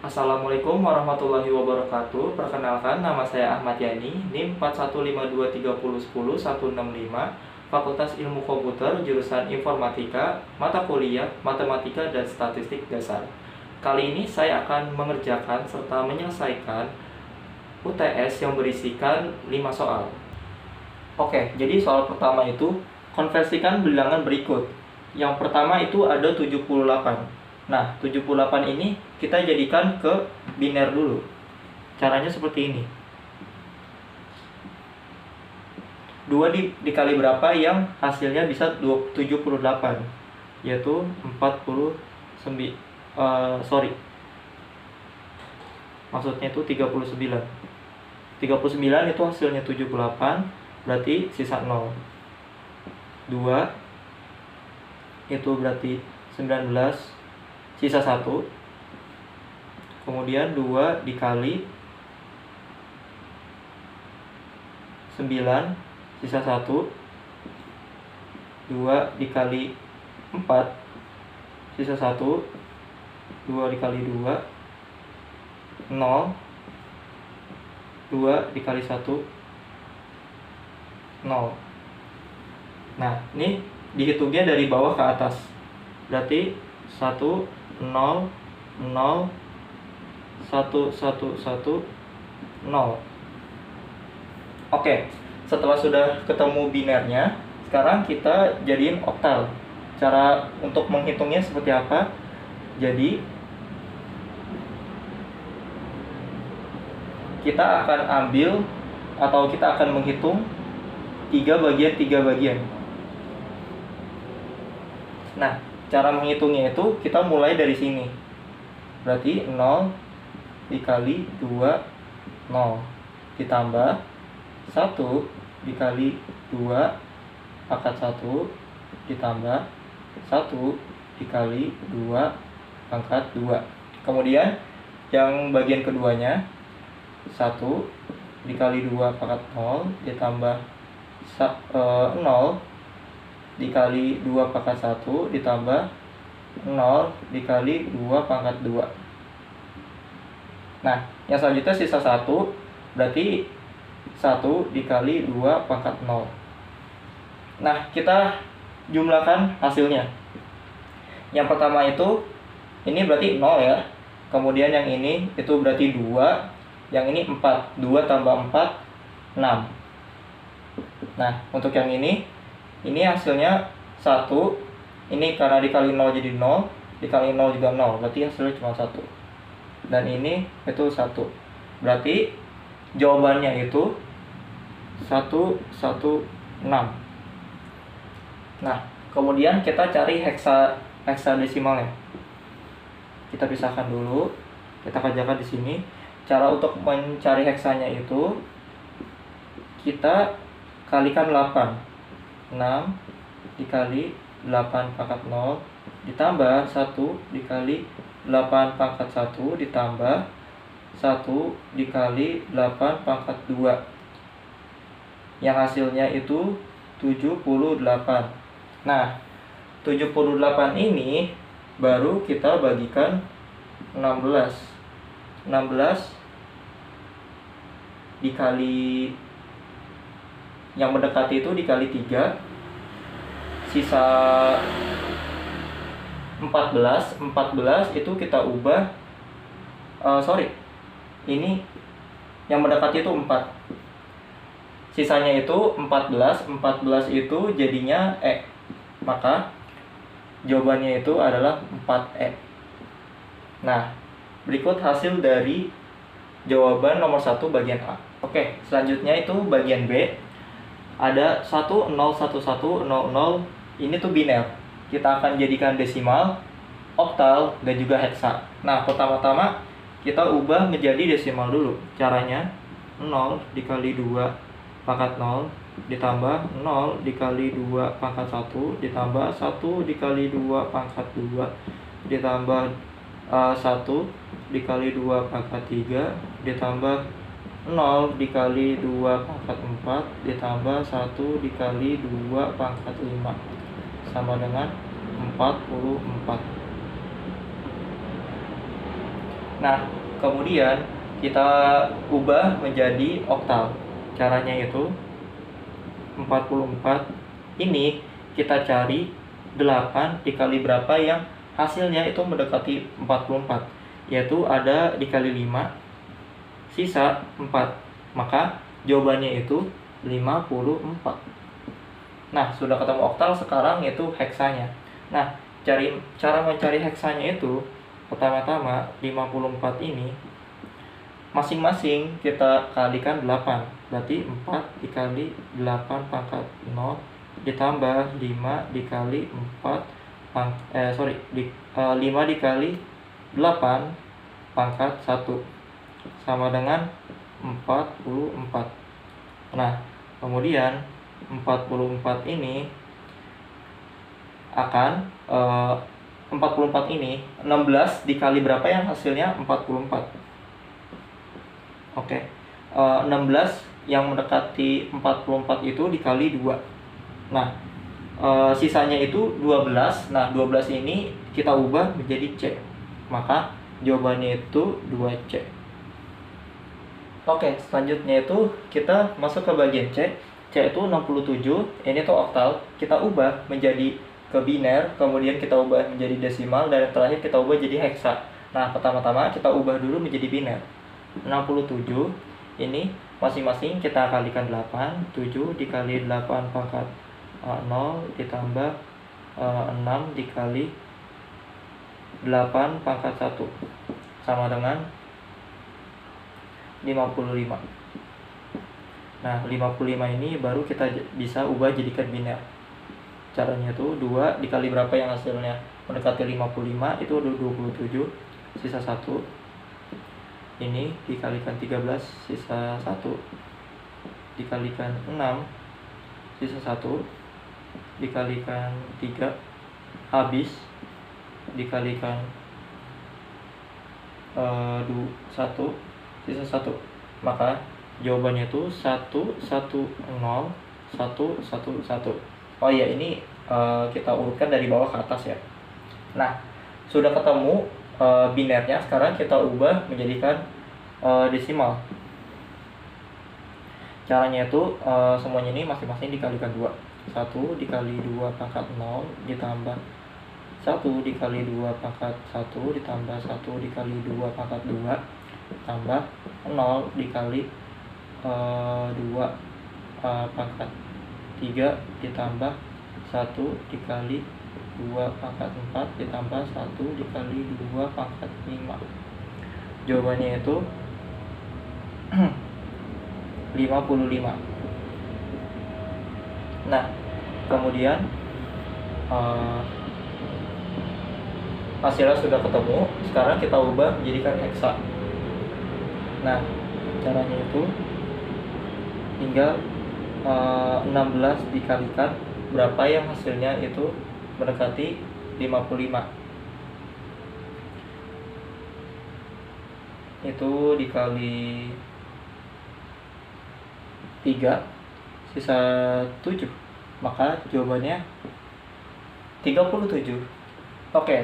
Assalamualaikum warahmatullahi wabarakatuh. Perkenalkan, nama saya Ahmad Yani, NIM 41523010165, Fakultas Ilmu Komputer, jurusan Informatika, mata kuliah Matematika dan Statistik Dasar. Kali ini saya akan mengerjakan serta menyelesaikan UTS yang berisikan 5 soal. Oke, jadi soal pertama itu konversikan bilangan berikut. Yang pertama itu ada 78. Nah, 78 ini kita jadikan ke biner dulu. Caranya seperti ini. 2 dikali berapa yang hasilnya bisa 78, yaitu 49. Maksudnya itu 39. 39 itu hasilnya 78, berarti sisa 0. 2 itu berarti 19, sisa 1. Kemudian 2 dikali 9, sisa 1. 2 dikali 4, sisa 1. 2 dikali 2, 0. 2 dikali 1, 0. Nah, ini dihitungnya dari bawah ke atas. Berarti 1, 0, 0, 1, 1, 1, 0. Oke, setelah sudah ketemu binernya, sekarang kita jadiin oktal. Cara untuk menghitungnya seperti apa? Jadi kita akan ambil atau kita akan menghitung 3 bagian. Nah, cara menghitungnya itu kita mulai dari sini. Berarti 0 dikali 2, 0. Ditambah 1 dikali 2 pangkat 1. Ditambah 1 dikali 2 pangkat 2. Kemudian yang bagian keduanya 1 dikali 2 pangkat 0. Ditambah 0 dikali 2 pangkat 1 ditambah 0 dikali 2 pangkat 2. Nah, yang selanjutnya sisa 1, berarti 1 dikali 2 pangkat 0. Nah, kita jumlahkan hasilnya. Yang pertama itu, ini berarti 0 ya. Kemudian yang ini itu berarti 2. Yang ini 4. 2 tambah 4, 6. Nah, untuk yang ini hasilnya 1. Ini karena dikali 0 jadi 0, dikali 0 juga 0, berarti hasilnya cuma 1. Dan ini itu 1. Berarti jawabannya itu 116. Nah, kemudian kita cari heksadesimalnya. Kita pisahkan dulu. Kita kerjakan di sini. Cara untuk mencari heksanya itu kita kalikan 8. 6 dikali 8 pangkat 0 ditambah 1 dikali 8 pangkat 1 ditambah 1 dikali 8 pangkat 2. Yang hasilnya itu 78. Nah, 78 ini baru kita bagikan 16. 16 dikali yang mendekati itu dikali 3, sisa 14. 14 itu kita ubah, ini yang mendekati itu 4, sisanya itu 14. 14 itu jadinya E, maka jawabannya itu adalah 4E. Nah, berikut hasil dari jawaban nomor 1 bagian A. Oke, selanjutnya itu bagian B. Ada 101100. Ini tuh biner. Kita akan jadikan desimal, oktal, dan juga heksa. Nah, pertama-tama kita ubah menjadi desimal dulu. Caranya 0 dikali 2 pangkat 0 ditambah 0 dikali 2 pangkat 1 ditambah 1 dikali 2 pangkat 2 ditambah 1 dikali 2 pangkat 3 ditambah 0 dikali 2 pangkat 4 ditambah 1 dikali 2 pangkat 5 sama dengan 44. Nah, kemudian kita ubah menjadi oktal. Caranya itu 44 ini kita cari 8 dikali berapa yang hasilnya itu mendekati 44, yaitu ada dikali 5 sisa 4, maka jawabannya itu 54. Nah, sudah ketemu oktal, sekarang itu heksanya. Nah, cara mencari heksanya itu pertama-tama 54 ini masing-masing kita kalikan 8. Berarti 4 dikali 8 pangkat 0 ditambah 5 dikali 5 dikali 8 pangkat 1 sama dengan 44. Nah, kemudian 44 ini akan 44 ini 16 dikali berapa yang hasilnya 44. Oke. 16 yang mendekati 44 itu dikali 2. Nah, sisanya itu 12. Nah, 12 ini kita ubah menjadi C. Maka jawabannya itu 2C. Oke, selanjutnya itu kita masuk ke bagian C. C itu 67. Ini tuh oktal. Kita ubah menjadi ke biner, kemudian kita ubah menjadi desimal, dan terakhir kita ubah jadi heksa. Nah, pertama-tama kita ubah dulu menjadi biner. 67 ini masing-masing kita kalikan 8. 7 dikali 8 pangkat 0 ditambah 6 dikali 8 pangkat 1 sama dengan 55. Nah, 55 ini baru kita bisa ubah jadikan biner. Caranya itu 2 dikali berapa yang hasilnya mendekati 55, itu 27 sisa 1. Ini dikalikan 13 sisa 1 dikalikan 6 sisa 1 dikalikan 3 habis dikalikan 1 sisa 1, maka jawabannya itu 110 111. Oh iya, ini kita urutkan dari bawah ke atas ya. Nah, sudah ketemu binernya, sekarang kita ubah menjadikan desimal. Caranya itu semuanya ini masing-masing dikalikan 2. 1 dikali 2 pangkat 0 ditambah 1 dikali 2 pangkat 1 ditambah 1 dikali 2 pangkat 2 tambah 0 dikali 2 pangkat 3 ditambah 1 dikali 2 pangkat 4 ditambah 1 dikali 2 pangkat 5. Jawabannya itu 55. Nah, kemudian hasilnya sudah ketemu, sekarang kita ubah menjadikan heksa. Nah, caranya itu tinggal 16 dikalikan berapa yang hasilnya itu mendekati 55. Itu dikali 3 sisa 7, maka jawabannya 37. Oke,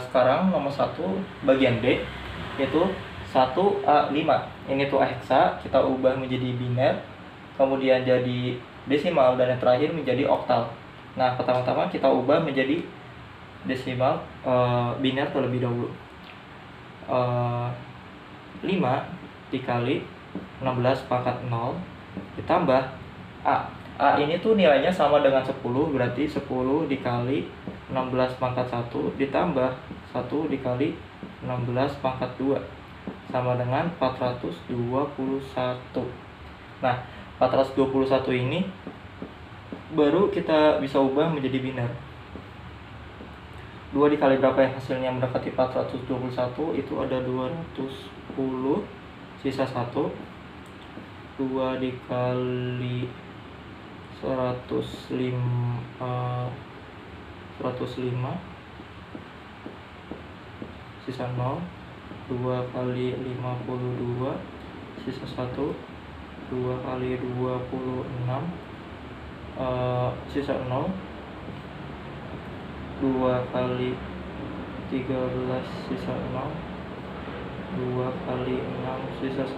sekarang nomor 1 bagian D, yaitu 1A5. Ini tuh heksa, kita ubah menjadi biner, kemudian jadi desimal, dan yang terakhir menjadi oktal. Nah, pertama-tama kita ubah menjadi desimal biner terlebih dahulu. 5 dikali 16 pangkat 0 ditambah A. A ini tuh nilainya sama dengan 10, berarti 10 dikali 16 pangkat 1 ditambah 1 dikali 16 pangkat 2 sama dengan 421. Nah, 421 ini baru kita bisa ubah menjadi biner. 2 dikali berapa yang hasilnya mendekati 421, itu ada 210 sisa 1. 2 dikali 105 sisa 0. 2 kali 52 sisa 1. 2 kali 26 sisa 0. 2 kali 13 sisa 0. 2 kali 6 sisa 1,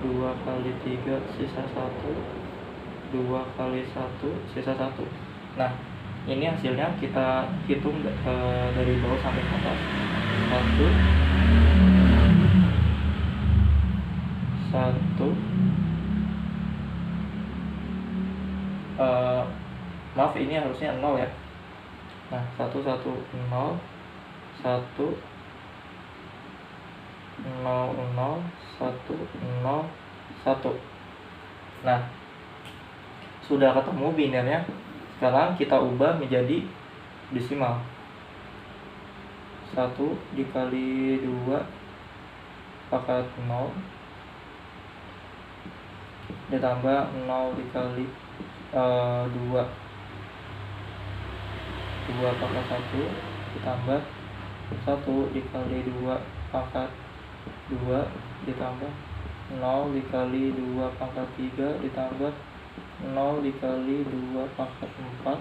2 kali 3 sisa 1, 2 kali 1 sisa 1. Nah, ini hasilnya kita hitung dari bawah sampai ke atas. 1 maaf, ini harusnya 0 ya. Nah, 1 1 0 1 0 0 1 0 1. Nah, sudah ketemu binernya. Sekarang kita ubah menjadi desimal. 1 dikali 2 pangkat 0 ditambah 0 dikali 2 pangkat 1 ditambah 1 dikali 2 pangkat 2 ditambah 0 dikali 2 pangkat 3 ditambah 0 dikali 2 pangkat 4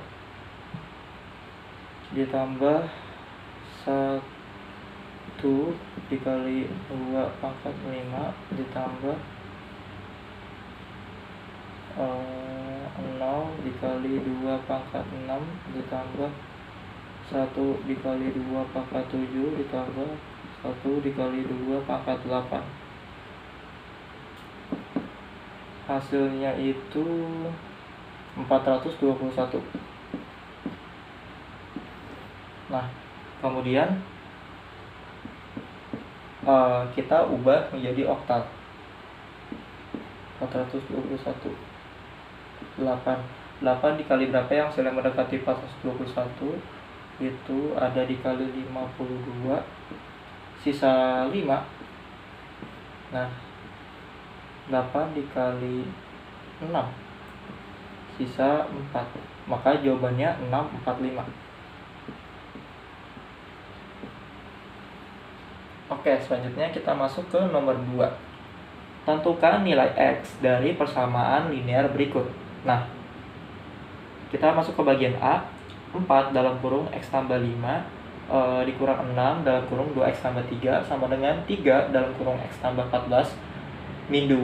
ditambah 1 dikali 2 pangkat 5 ditambah 0 dikali 2 pangkat 6 ditambah 1 dikali 2 pangkat 7 ditambah 1 dikali 2 pangkat 8. Hasilnya itu 421. Nah, kemudian kita ubah menjadi oktal. 421 8 dikali berapa yang hasilnya mendekati 421? Itu ada dikali 52 sisa 5. Nah, 8 dikali 6 sisa 4. Maka jawabannya 645. Oke, selanjutnya kita masuk ke nomor 2. Tentukan nilai X dari persamaan linear berikut. Nah, kita masuk ke bagian A. 4 dalam kurung X tambah 5 dikurang 6 dalam kurung 2X tambah 3 sama dengan 3 dalam kurung X tambah 14 min 2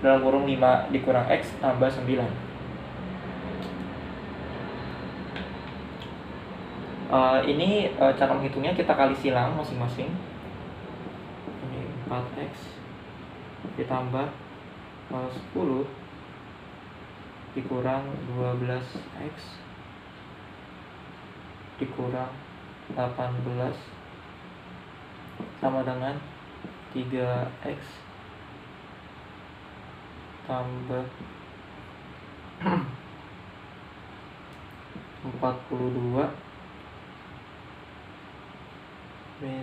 dalam kurung 5 dikurang X tambah 9. Ini cara menghitungnya kita kali silang masing-masing. Ini 4X ditambah 10 dikurang 12X dikurang 18 sama dengan 3X tambah 42 min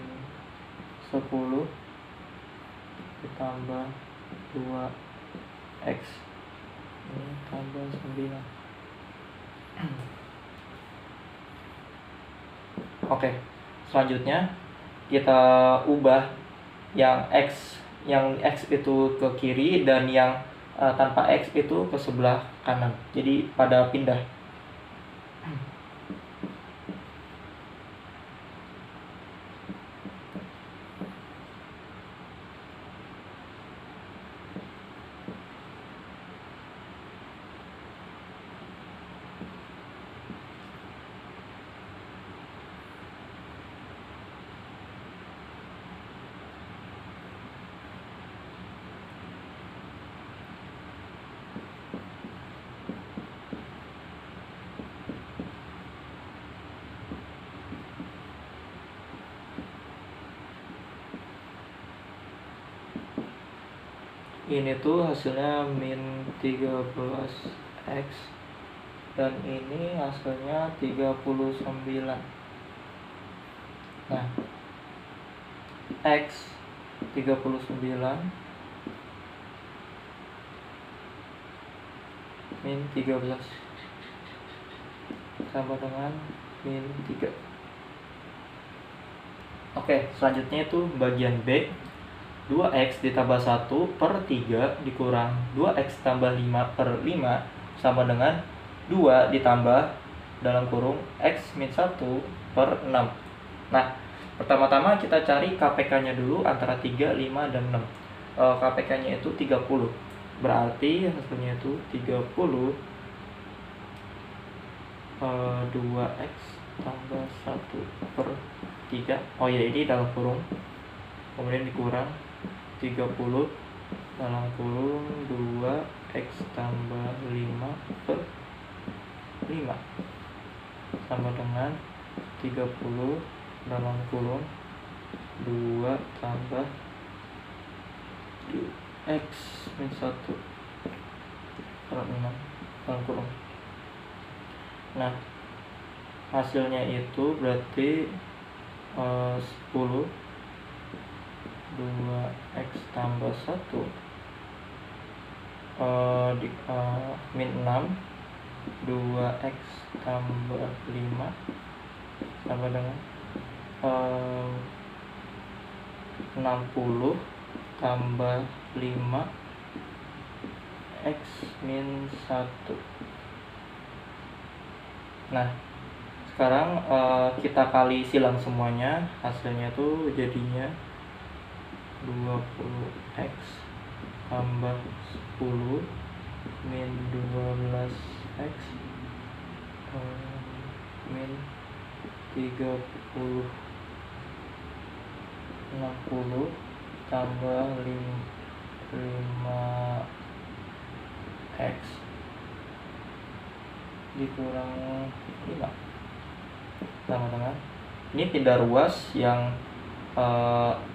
10 ditambah 2X ini tambah 9. Oke, selanjutnya kita ubah yang X itu ke kiri dan yang tanpa X itu ke sebelah kanan. Jadi pada pindah. Ini tuh hasilnya min 13X dan ini hasilnya 39. Nah, X 39 min 13 sama dengan min 3. Oke, selanjutnya itu bagian B. 2X ditambah 1 per 3 dikurang 2X tambah 5 per 5 sama dengan 2 ditambah dalam kurung X min 1 per 6. Nah, Pertama-tama kita cari KPK-nya dulu antara 3, 5, dan 6. KPK-nya itu 30. Berarti hasilnya itu 30 2x tambah 1 per 3. Oh ya, ini dalam kurung. Kemudian dikurang 30 dalam kurung 2x tambah 5 per 5 sama dengan 30 dalam kurung 2 tambah x min 1 per 6 dalam kurung. Nah, hasilnya itu berarti 10 2x tambah 1 min 6 2x tambah 5 sama dengan 60 tambah 5 x min 1. Nah, sekarang kita kali silang semuanya, hasilnya tuh jadinya 20x tambah 10 min 12x min 30 60 tambah 5x dikurang 5 sama dengan ini pindah ruas, yang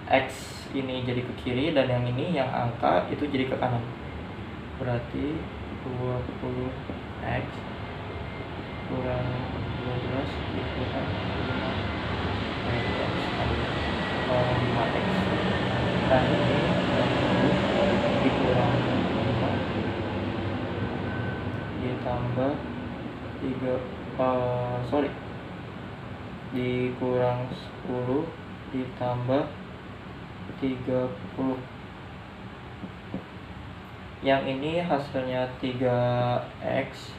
x ini jadi ke kiri dan yang ini yang angka itu jadi ke kanan. Berarti 20x kurang 12 dikurang 5x. Nah, ini 20 dikurang 5 ditambah 3 dikurang 10 ditambah 30. Yang ini hasilnya 3x,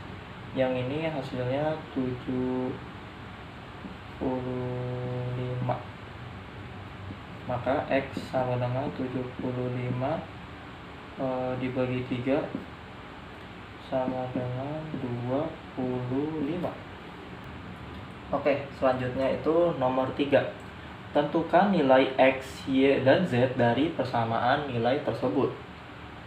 yang ini hasilnya 75. Maka x sama dengan 75 dibagi 3 sama dengan 25. Oke, selanjutnya itu nomor 3. Tentukan nilai x, y, dan z dari persamaan nilai tersebut.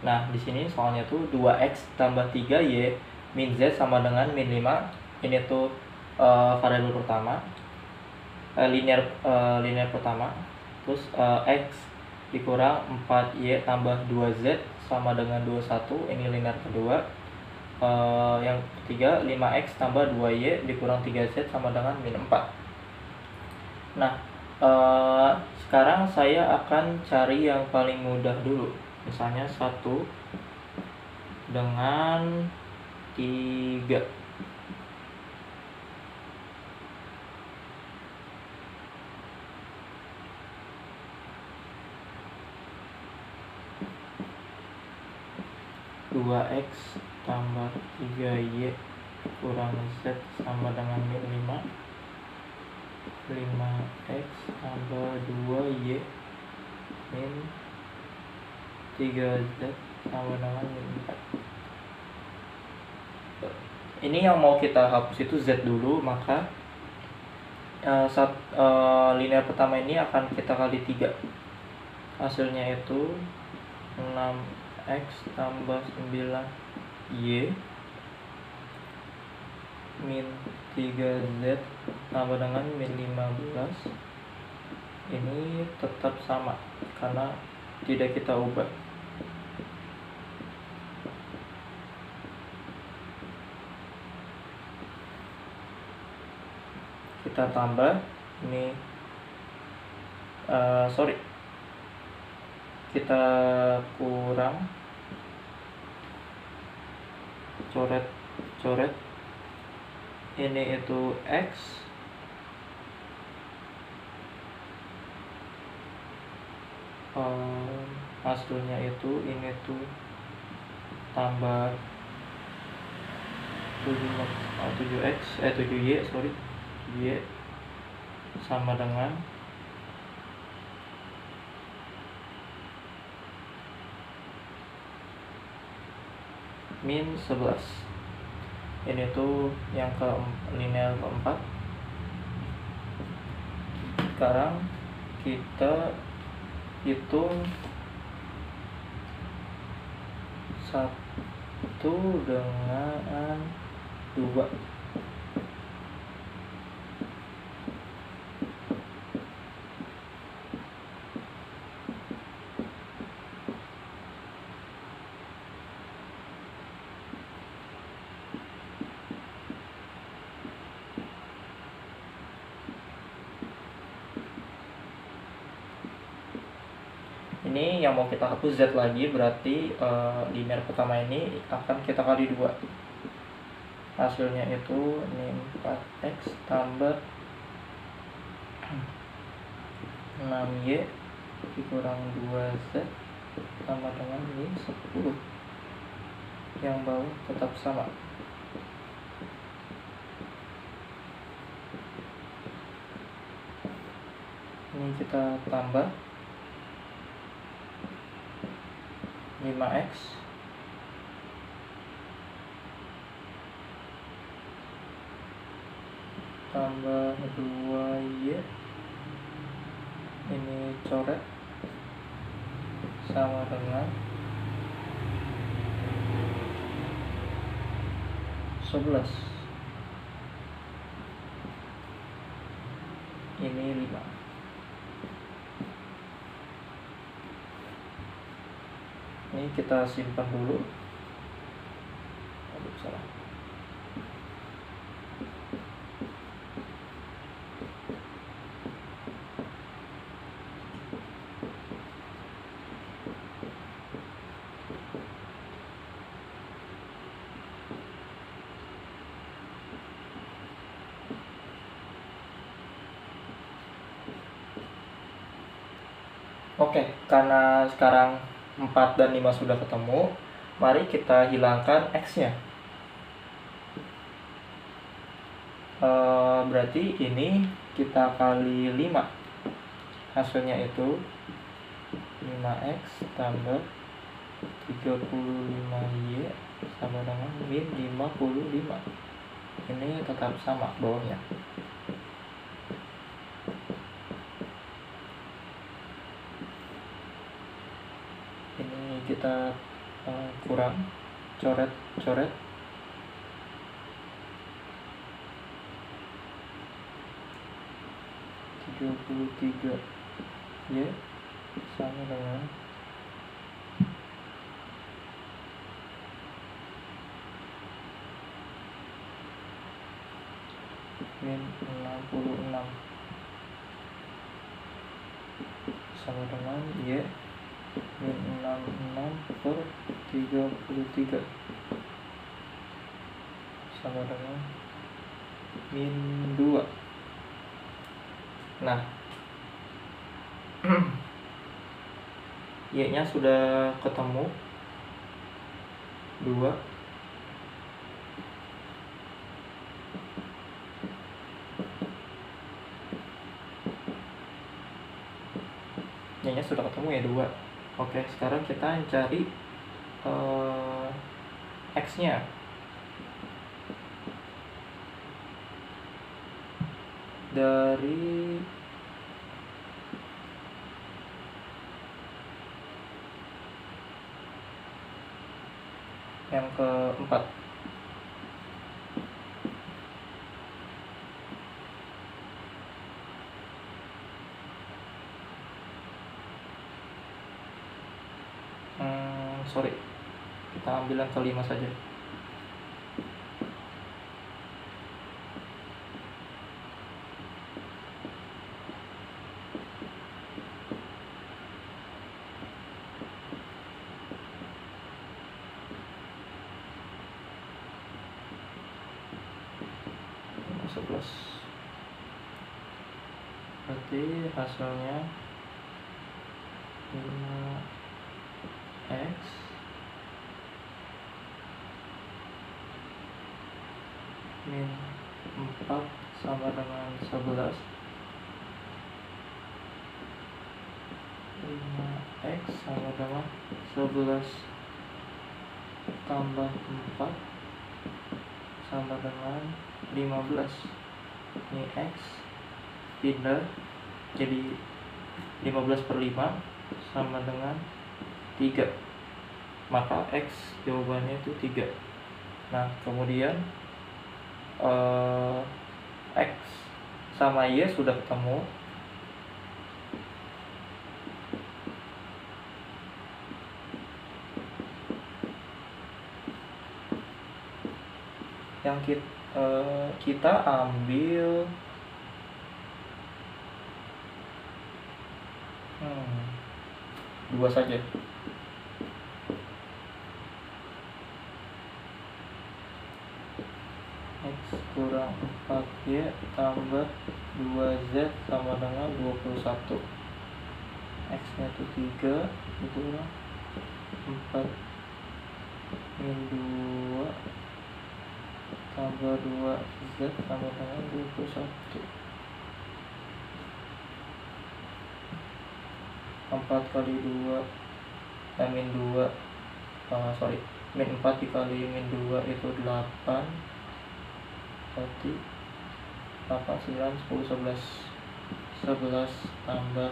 Nah, di sini soalnya tuh 2x tambah 3y min z sama dengan min 5. Ini tuh variabel pertama, linear pertama. Terus x dikurang 4y tambah 2z sama dengan 21. Ini linear kedua. Yang ketiga 5x tambah 2y dikurang 3z sama dengan min 4. Nah, sekarang saya akan cari yang paling mudah dulu. Misalnya 1 dengan 3. Dua x tambah 3y kurang z sama dengan min 5. 5x tambah 2y min 3z sama dengan min 4. Ini yang mau kita hapus itu z dulu, maka linear pertama ini akan kita kali 3. Hasilnya itu 6x tambah 9y min 3z tambah dengan min 15. Ini tetap sama karena tidak kita ubah. Kita tambah ini kita kurang coret ini itu x hasilnya itu ini tuh tambah 7y sama dengan min 11. Ini tuh yang ke linear keempat. Sekarang kita hitung 1 dengan 2. Ini yang mau kita hapus Z lagi, berarti linear pertama ini akan kita kali 2. Hasilnya itu ini 4x tambah 6y dikurang 2z sama dengan min 10. Yang bawah tetap sama. Ini kita tambah 5x tambah 2y, ini coret, sama dengan 11. Ini 5. Ini kita simpan dulu. Aduh, salah. Oke, karena sekarang 4 dan 5 sudah ketemu, mari kita hilangkan X-nya. Berarti ini kita kali 5. Hasilnya itu 5x tambah 35y sama dengan min 55. Ini tetap sama bawahnya. Ini kita kurang, coret 33 y sama dengan min 66 sama dengan y min 66 per 33 sama dengan min 2. Nah, y-nya sudah ketemu 2. Y-nya sudah ketemu ya 2. Oke, sekarang kita cari X-nya. Dari yang keempat. Sorry, kita ambil yang kelima saja. Berarti hasilnya 5x min 4 sama dengan 11. 5x sama dengan 11 tambah 4 sama dengan 15. Ini X pindah jadi 15/5 sama dengan 3. Maka X jawabannya itu 3. Nah, kemudian X sama Y sudah ketemu. Yang kita ambil 2 saja. X kurang 4Y tambah 2Z sama dengan 21. X nya itu 3 dikurang 4 min 2 tambah 2Z sama dengan 21. 4 kali 2 min 2 min 4 dikali min 2 itu 8. Berarti 8, 9, 10, 11 11 tambah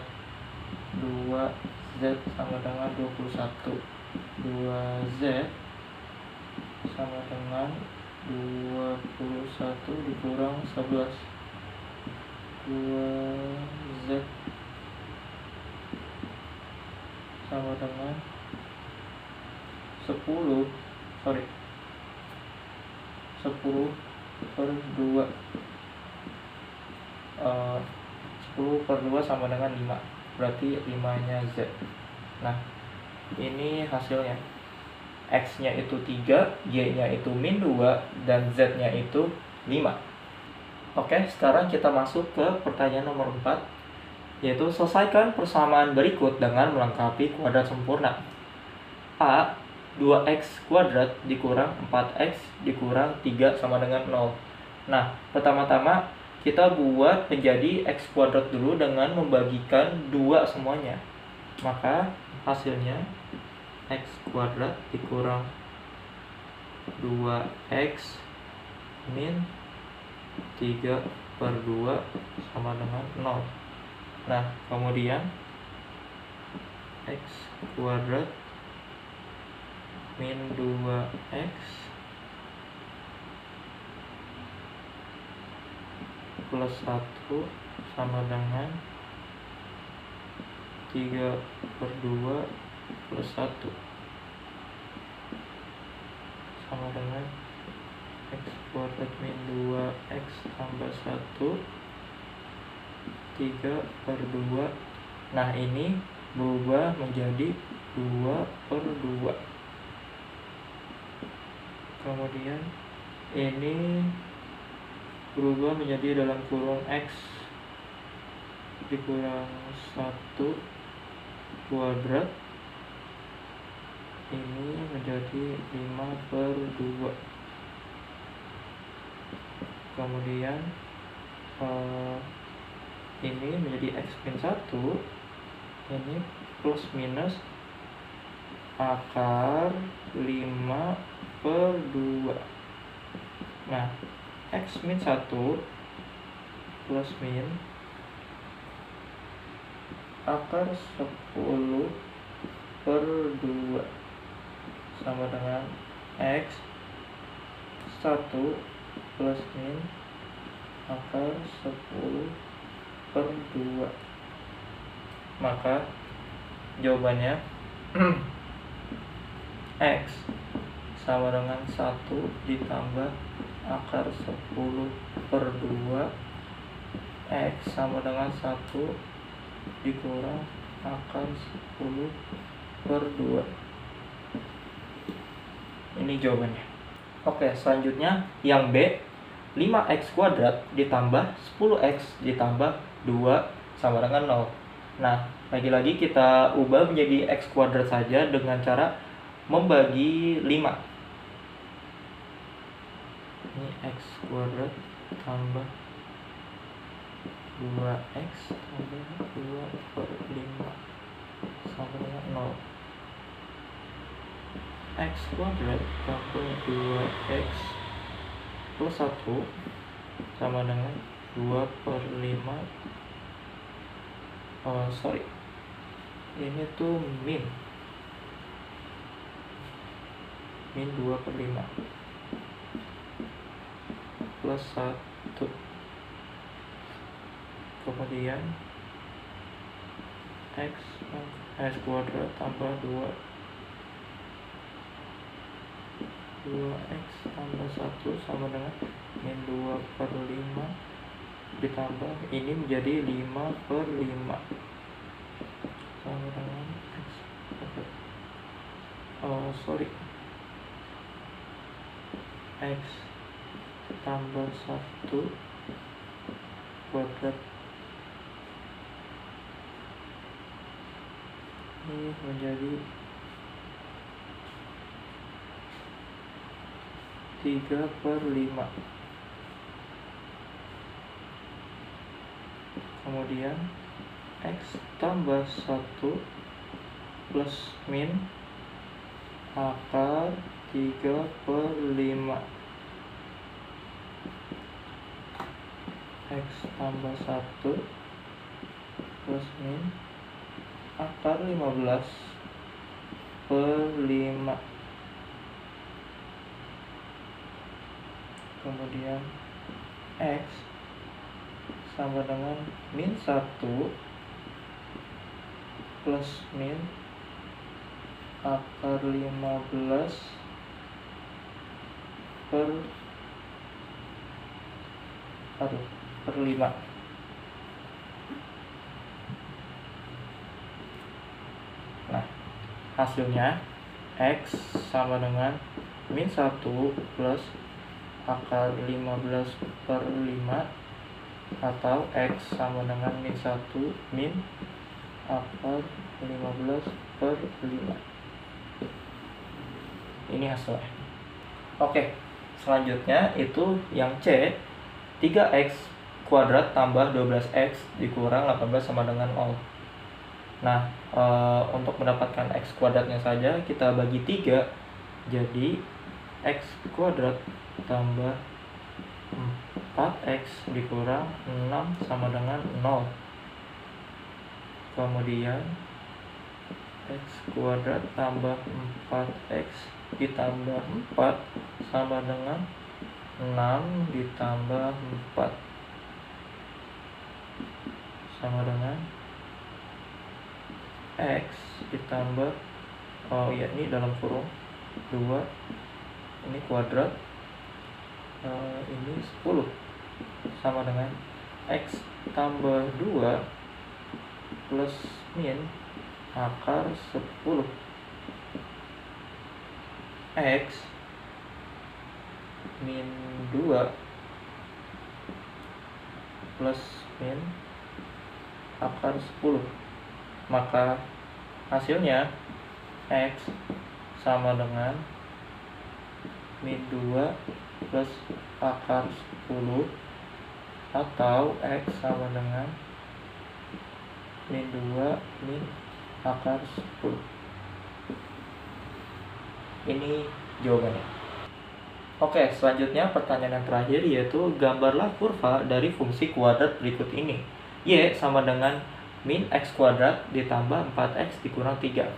2Z sama dengan 21. 2Z sama dengan 21 dikurang 11. 2Z sama dengan 10 per 2. 10 per 2 sama dengan 5. Berarti 5 nya Z. Nah, ini hasilnya. X nya itu 3, Y nya itu min 2, dan Z nya itu 5. Oke, sekarang kita masuk ke pertanyaan nomor 4, yaitu selesaikan persamaan berikut dengan melengkapi kuadrat sempurna. A, 2x kuadrat dikurang 4x dikurang 3 sama dengan 0. Nah, pertama-tama kita buat menjadi x kuadrat dulu dengan membagikan 2 semuanya. Maka hasilnya x kuadrat dikurang 2x min 3 per 2 sama dengan 0. Nah, kemudian x kuadrat min 2x plus 1 sama dengan 3 per 2 plus 1 sama dengan x kuadrat min 2x tambah 1 3 per 2. Nah, ini berubah menjadi 2 per 2. Kemudian ini berubah menjadi dalam kurung x dikurang 1 kuadrat. Ini menjadi 5 per 2. Kemudian ini menjadi x min 1. Ini plus minus akar 5 per 2. Nah, x min 1 plus min akar 10 per 2 sama dengan x 1 plus min akar 10 per 2. Maka jawabannya x sama dengan 1 ditambah akar 10 per 2. X sama dengan 1 dikurang akar 10 per 2. Ini jawabannya. Oke, selanjutnya yang B, 5x kuadrat ditambah 10x ditambah 2 sama dengan 0. Nah, lagi-lagi kita ubah menjadi x kuadrat saja dengan cara membagi 5. Ini x kuadrat tambah 2x tambah 2 per 5 sama dengan 0. X kuadrat tambah 2X plus 1 sama dengan 2 per 5. Ini tuh min 2 per 5 plus 1. Kemudian X kuadrat tambah 2X tambah 1 sama dengan min 2 per 5 ditambah ini menjadi 5 per 5 sama dengan X X tambah 1 kuadrat ini menjadi 3 per 5. Kemudian X tambah 1 plus min akar 3 per 5. X tambah 1 plus min akar 15 per 5. Kemudian X sama dengan min 1 plus min akar 15 per 5. Nah, hasilnya X sama dengan min 1 plus akar 15 per 5 atau X sama dengan min 1 min akar 15 per 5. Ini hasilnya. Oke, selanjutnya itu yang C, 3X kuadrat tambah 12X dikurang 18 sama dengan 0. Nah, untuk mendapatkan X kuadratnya saja kita bagi 3, jadi X kuadrat tambah 4X dikurang 6 sama dengan 0. Kemudian X kuadrat tambah 4X ditambah 4 sama dengan 6 ditambah 4 sama dengan X ditambah ini dalam kurung 2, ini kuadrat, ini 10 sama dengan X tambah 2 plus min akar 10. X min 2 plus min akar 10. Maka hasilnya X sama dengan min 2 plus akar 10 atau X sama dengan min 2 min akar 10. Ini jawabannya. Oke, selanjutnya pertanyaan yang terakhir yaitu gambarlah kurva dari fungsi kuadrat berikut ini. Y sama dengan min X kuadrat ditambah 4X dikurang 3.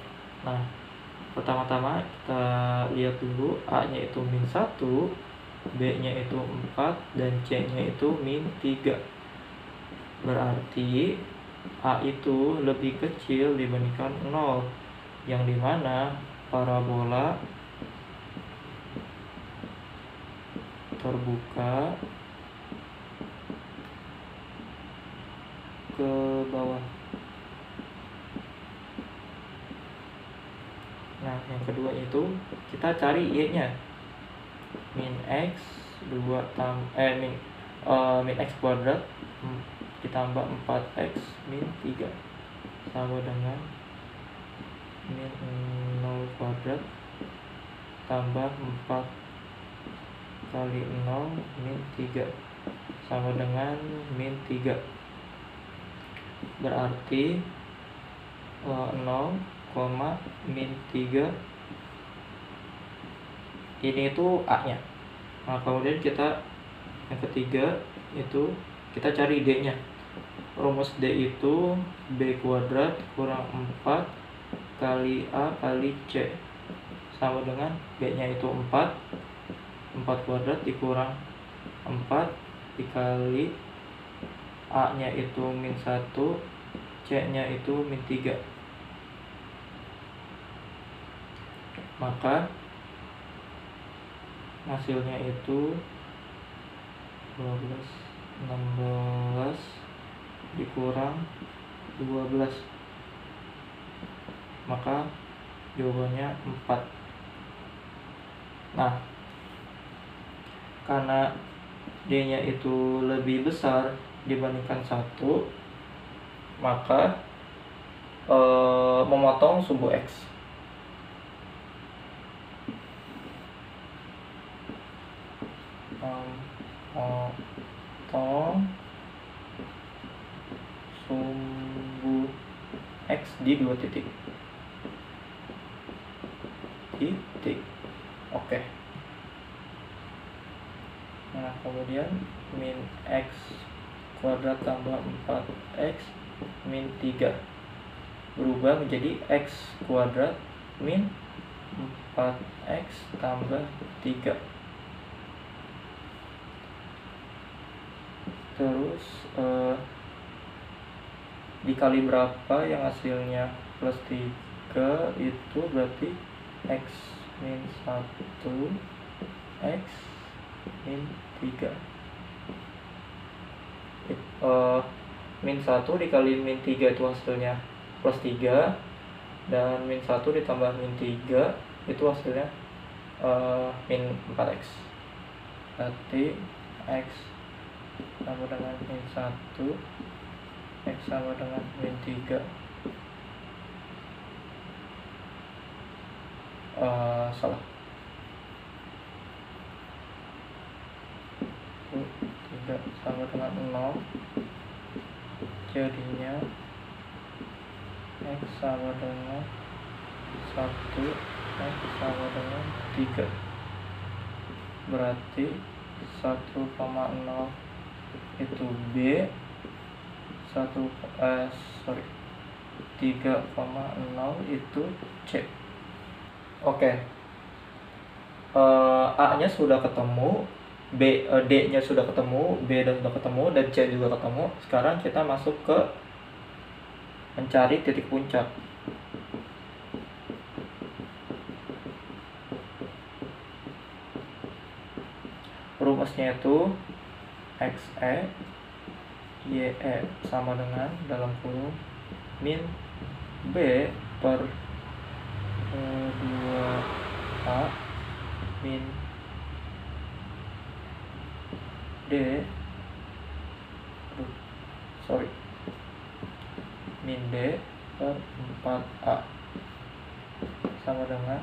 Nah, pertama-tama kita lihat dulu A-nya itu min 1, B-nya itu 4, dan C-nya itu min 3. Berarti A itu lebih kecil dibandingkan 0, yang dimana parabola terbuka ke bawah. Nah, yang kedua itu kita cari Y-nya. Min X 2 min X kuadrat ditambah 4X min 3 sama dengan min 0 kuadrat tambah 4 kali 0 min 3 sama dengan min 3. Berarti 0, min 3 ini itu A-nya. Nah, kemudian kita yang ketiga itu kita cari D-nya. Rumus D itu B kuadrat kurang 4 kali A kali C sama dengan B-nya itu 4 kuadrat dikurang 4 dikali A-nya itu min 1, C-nya itu min 3. Maka hasilnya itu 12, 16 dikurang 12. Maka jawabannya 4. Nah, karena D-nya itu lebih besar dibandingkan 1, maka memotong sumbu X. Memotong sumbu X di 2 titik. Oke. Nah, kemudian min X kuadrat tambah 4X min 3 berubah menjadi X kuadrat min 4X tambah 3. Terus dikali berapa yang hasilnya plus 3, itu berarti X min 1 X min 3. Min 1 dikali min 3 itu hasilnya plus 3, dan min 1 ditambah min 3 itu hasilnya min 4X. Berarti X sama dengan min 1, X sama dengan min 3. Salah. 3 sama dengan 0, jadinya X sama dengan 1, X sama dengan 3. Berarti 1,0 itu B, 3,0 itu C. Oke. A-nya sudah ketemu, D-nya sudah ketemu, B sudah ketemu, dan C juga ketemu. Sekarang kita masuk ke mencari titik puncak. Rumusnya itu XE YE sama dengan dalam kurung min B per 2A min min D per 4A sama dengan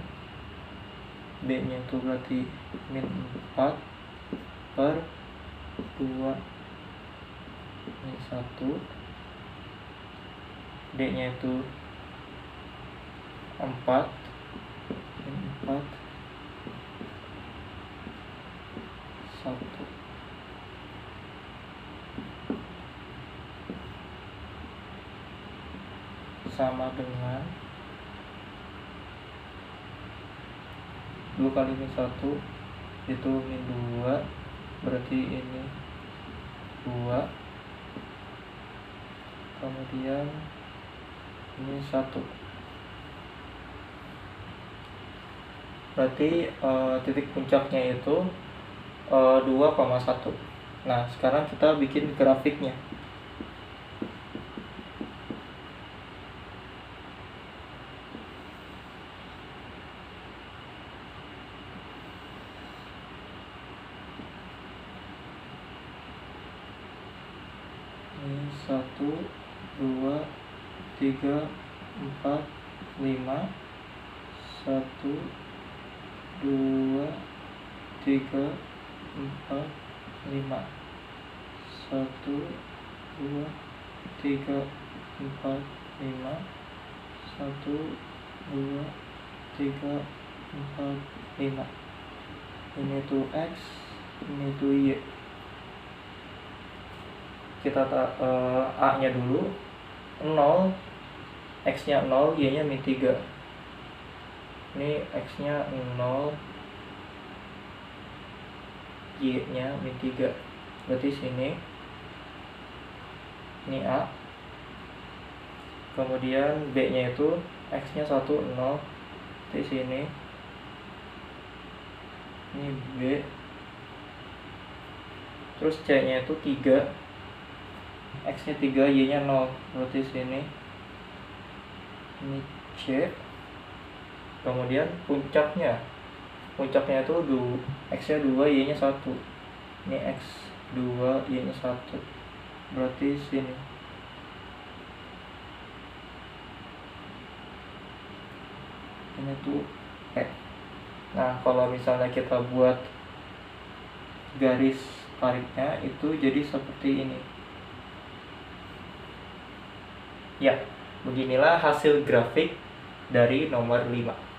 B-nya itu berarti min 4 per 2 min 1, D-nya itu 4 min 4 1 sama dengan 2 kali min 1 itu min 2, berarti ini 2, kemudian ini 1, berarti titik puncaknya itu 2,1. Nah, sekarang kita bikin grafiknya. Ini 1, 2, 3, 4, 5, 1, 2, 3, 4, 5, 1, 2, 3, 4, 5, 1, 2, 3, 4, 5. ini tuh X, ini tuh Y. Kita A nya dulu 0, X nya 0, Y nya min 3. Ini X nya 0, Y nya min 3. Berarti sini ini A, kemudian B nya itu X nya 1, 0, di sini ini B, terus C nya itu 3, X nya 3, Y nya 0, berarti sini ini C, kemudian puncaknya itu X nya 2, Y nya 1, ini X 2, Y nya 1, berarti sini ini tuh E. Nah, kalau misalnya kita buat garis tariknya itu jadi seperti ini. Ya, beginilah hasil grafik dari nomor 5.